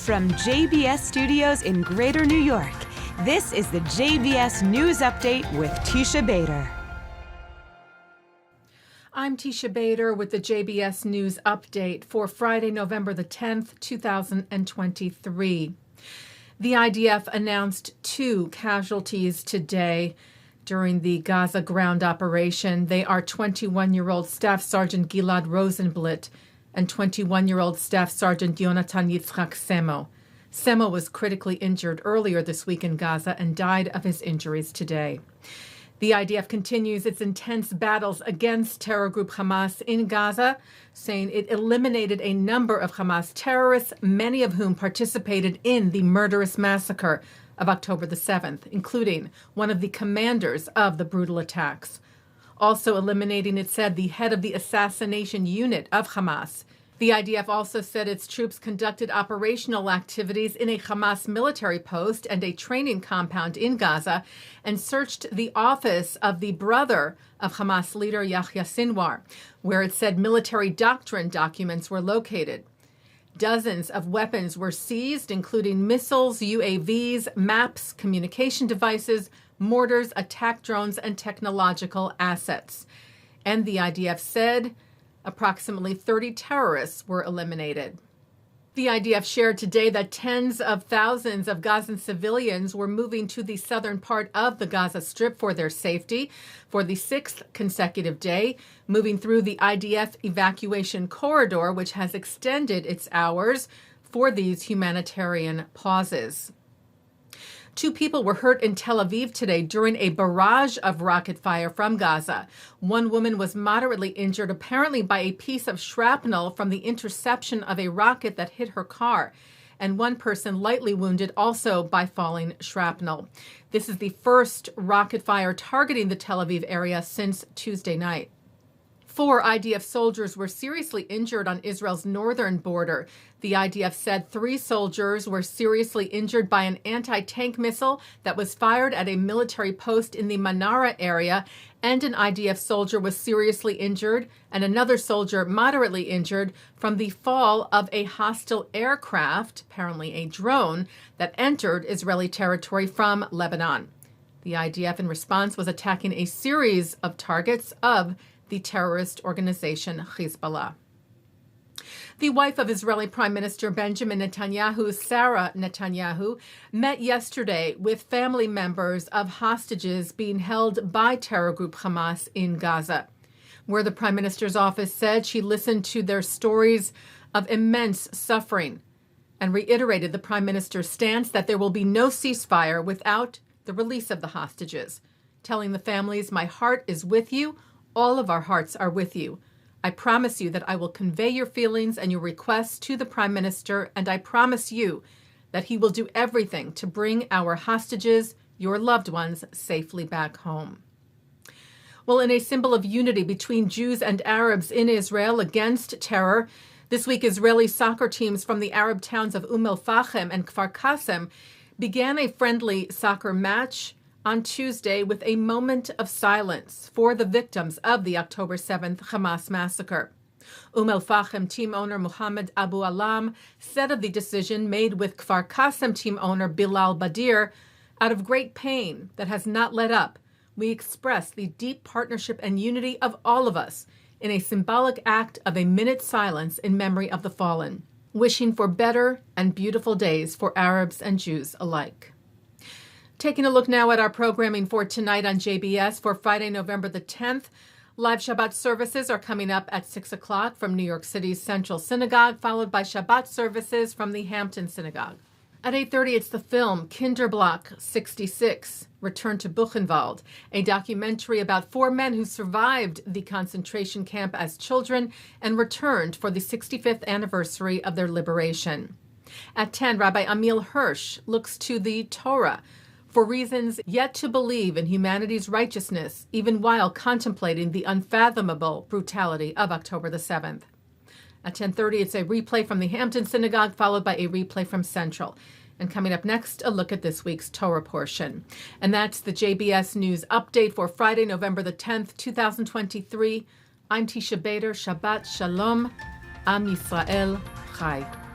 From JBS Studios in Greater New York, this is the JBS News Update with Teisha Bader. I'm Teisha Bader with the JBS News Update for Friday, November the 10th, 2023. The IDF announced 2 casualties today during the Gaza ground operation. They are 21-year-old Staff Sergeant Gilad Rosenblit and 21-year-old Staff Sergeant Yonatan Yitzchak Semo. Semo was critically injured earlier this week in Gaza and died of his injuries today. The IDF continues its intense battles against terror group Hamas in Gaza, saying it eliminated a number of Hamas terrorists, many of whom participated in the murderous massacre of October the 7th, including one of the commanders of the brutal attacks. Also eliminating, it said, the head of the assassination unit of Hamas. The IDF also said its troops conducted operational activities in a Hamas military post and a training compound in Gaza and searched the office of the brother of Hamas leader Yahya Sinwar, where it said military doctrine documents were located. Dozens of weapons were seized, including missiles, UAVs, maps, communication devices, mortars, attack drones, and technological assets. And the IDF said approximately 30 terrorists were eliminated. The IDF shared today that tens of thousands of Gazan civilians were moving to the southern part of the Gaza Strip for their safety for the 6th consecutive day, moving through the IDF evacuation corridor, which has extended its hours for these humanitarian pauses. 2 people were hurt in Tel Aviv today during a barrage of rocket fire from Gaza. One woman was moderately injured, apparently by a piece of shrapnel from the interception of a rocket that hit her car, and one person lightly wounded also by falling shrapnel. This is the first rocket fire targeting the Tel Aviv area since Tuesday night. 4 IDF soldiers were seriously injured on Israel's northern border. The IDF said 3 soldiers were seriously injured by an anti-tank missile that was fired at a military post in the Manara area, and an IDF soldier was seriously injured and another soldier moderately injured from the fall of a hostile aircraft, apparently a drone, that entered Israeli territory from Lebanon. The IDF in response was attacking a series of targets of the terrorist organization Hezbollah. The wife of Israeli Prime Minister Benjamin Netanyahu, Sara Netanyahu, met yesterday with family members of hostages being held by terror group Hamas in Gaza, where the Prime Minister's office said she listened to their stories of immense suffering and reiterated the Prime Minister's stance that there will be no ceasefire without the release of the hostages, telling the families, "My heart is with you. All of our hearts are with you. I promise you that I will convey your feelings and your requests to the Prime Minister, and I promise you that he will do everything to bring our hostages, your loved ones, safely back home." Well, in a symbol of unity between Jews and Arabs in Israel against terror, this week Israeli soccer teams from the Arab towns of El-Fachem and Kfar Qasem began a friendly soccer match on Tuesday with a moment of silence for the victims of the October 7th Hamas massacre. El-Fachem team owner Muhammad Abu Alam said of the decision made with Kfar Qasem team owner Bilal Badir, "Out of great pain that has not let up, we express the deep partnership and unity of all of us in a symbolic act of a minute's silence in memory of the fallen, wishing for better and beautiful days for Arabs and Jews alike." Taking a look now at our programming for tonight on JBS for Friday, November the 10th. Live Shabbat services are coming up at 6 o'clock from New York City's Central Synagogue, followed by Shabbat services from the Hampton Synagogue. At 8:30, it's the film Kinderblock 66, Return to Buchenwald, a documentary about 4 men who survived the concentration camp as children and returned for the 65th anniversary of their liberation. At 10, Rabbi Emil Hirsch looks to the Torah for reasons yet to believe in humanity's righteousness, even while contemplating the unfathomable brutality of October the 7th. At 10:30, it's a replay from the Hampton Synagogue, followed by a replay from Central. And coming up next, a look at this week's Torah Portion. And that's the JBS News Update for Friday, November the 10th, 2023. I'm Teisha Bader. Shabbat Shalom. Am Yisrael Chai.